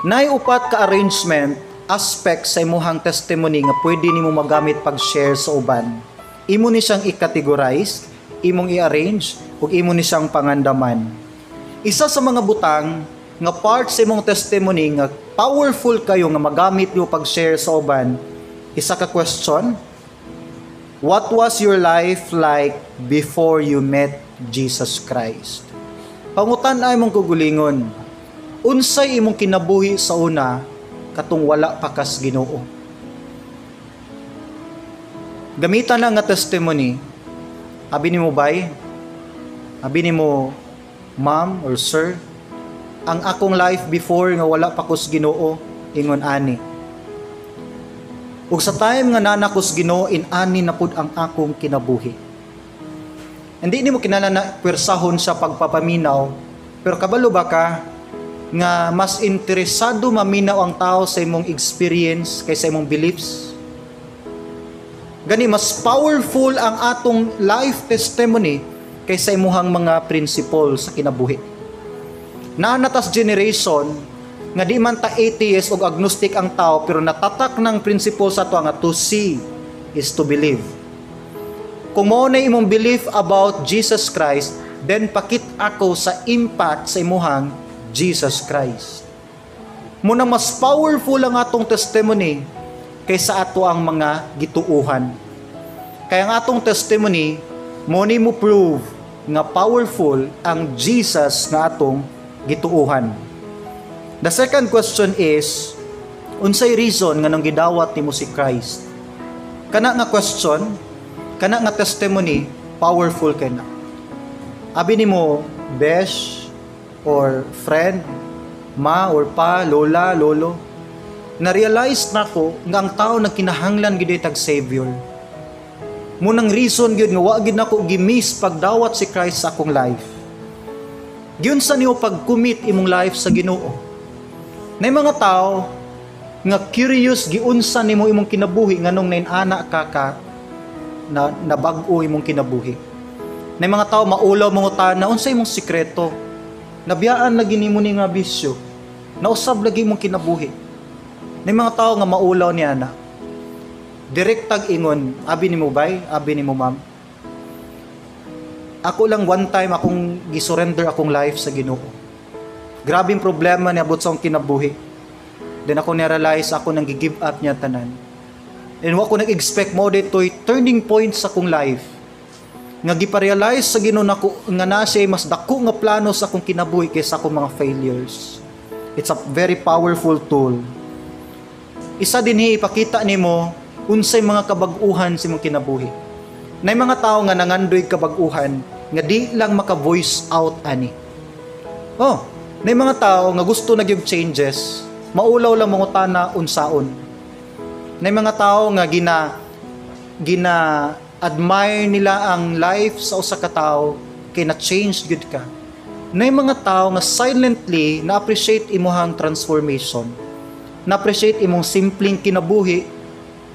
Nay upat ka arrangement aspect sa imuhang testimony nga pwede nimo magamit pag-share sa uban. Imo ni siyang i-categorize, imong i-arrange, ug imo ni siyang pangandaman. Isa sa mga butang nga part sa imong testimony nga powerful kayo nga magamit niyo pag-share sa uban, isa ka question: what was your life like before you met Jesus Christ? Pangutan-ay mong kugulingon, unsay imong kinabuhi sa una katong wala pa kas Ginoo? Gamitan na nga testimony. Abi nimo bay? Abi nimo, ma'am or sir, ang akong life before nga wala pa kus Ginoo, ingon ani. Ug sa time nga nanakos Ginoo, inani na pud ang akong kinabuhi. Hindi nimo kinahanglan pwersahon sa pagpapaminaw, pero kabalo ba ka nga mas interesado maminaw ang tao sa imong experience kaysa imong beliefs? Gani mas powerful ang atong life testimony kaysa imuhang mga principle sa kinabuhi. Naanatas generation nga di man ta atheist o agnostic ang tao, pero natatak ng principle sa ato nga to see is to believe. Kung mo na imong belief about Jesus Christ, then pakit ako sa impact sa imuhang Jesus Christ. Muna mas powerful ang atong testimony kaysa ato ang mga gituuhan. Kaya ang atong testimony, mo ni mo prove nga powerful ang Jesus nga atong gituuhan. The second question is, unsay reason nga nang gidawat nimo si Christ? Kana nga question, kana nga testimony, powerful kay na. Abi nimo, besh or friend, ma or pa, lola, lolo, na-realize nako nga ang tao nang kinahanglan gid tag Savior. Munang reason gyud nga wa gid nako gimiss pagdawat si Christ sa akong life. Gyud sa niyo pag-commit imong life sa Ginoo. Nay mga tao nga curious giunsa nimo imong kinabuhi nganong nainana ka na bag-o imong kinabuhi. Nay mga tao maulaw mangutana unsay imong sikreto? Nabiyaan lagi nimo ni nga bisyo. Nausab lagi imong kinabuhi. Nay mga tao nga maulaw niya na. Direktag ingon, abi nimo bay, abi nimo ma'am. Ako lang one time akong gisurrender akong life sa Ginoo. Grabing problema niabot sa akong kinabuhi. Then ako na-realize ako nang gi-give up niya tanan. And wa ko nag-expect mo dito'y turning point sa akong life. Nga gipa-realize sa Ginoo nako nga na siya mas dako nga plano sa akong kinabuhi kaysa akong mga failures. It's a very powerful tool. Isa din ipakita nimo unsay mga kabag-uhan sa imong kinabuhi. Nay mga tao nga nangandoy kabag-uhan nga di lang maka-voice out ani. Nay mga tao nga gusto na gyud changes, maulaw lang mangutana unsaon. Nay mga tao nga gina admire nila ang life sa usa ka tawo kay na change gyud ka. Nay mga tao nga silently na appreciate imuhang transformation. Na appreciate imong simpleng kinabuhi.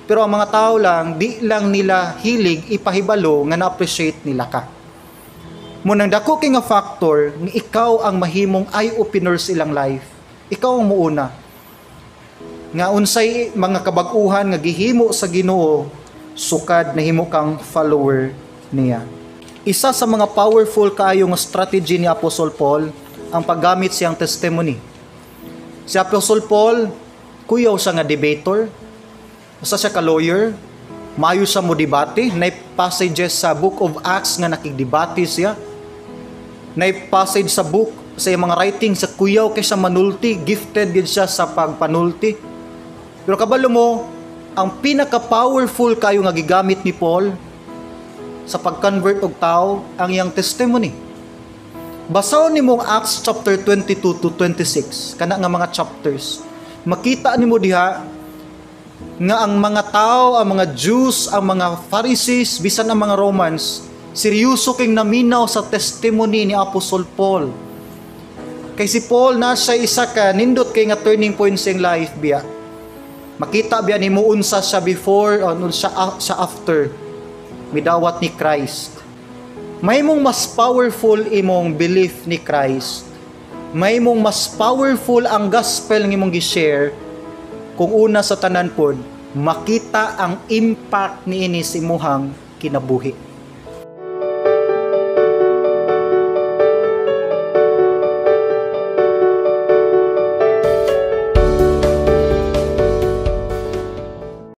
Pero ang mga tao lang, di lang nila hilig ipahibalo nga na-appreciate nila ka. Munang dako kay nga factor, nga ikaw ang mahimong eye-opener sa ilang life. Ikaw ang muuna. Nga unsay mga kabag-uhan nga gihimo sa Ginoo, sukad na himo kang follower niya. Isa sa mga powerful kaayo nga strategy ni Apostle Paul, ang paggamit siyang testimony. Si Apostle Paul, kuyaw siya nga debater, usa siya ka lawyer, mayo siya mo debate, nay passages sa Book of Acts nga nakigdebate siya. Nay passage sa book sa mga writing sa kuyaw kay sa manulti, gifted gid siya sa pagpanulti. Pero kabalo mo, ang pinaka-powerful kayo nga gigamit ni Paul sa pag-convert og tao ang iyang testimony. Basahon nimo ang Acts chapter 22 to 26, kana nga mga chapters. Makita nimo diha nga ang mga tao, ang mga Jews, ang mga Pharisees, bisan ang mga Romans, seryoso king naminaw sa testimony ni Apostle Paul. Kay si Paul na siya isa ka nindot kay nga turning point sa life biya. Makita biya nimo unsa siya before o unsa siya after midawat ni Christ. Mahimong mas powerful imong belief ni Christ may mong mas powerful ang gospel ng imong gi-share kung una sa tanan pod makita ang impact niini sa imuhang kinabuhi.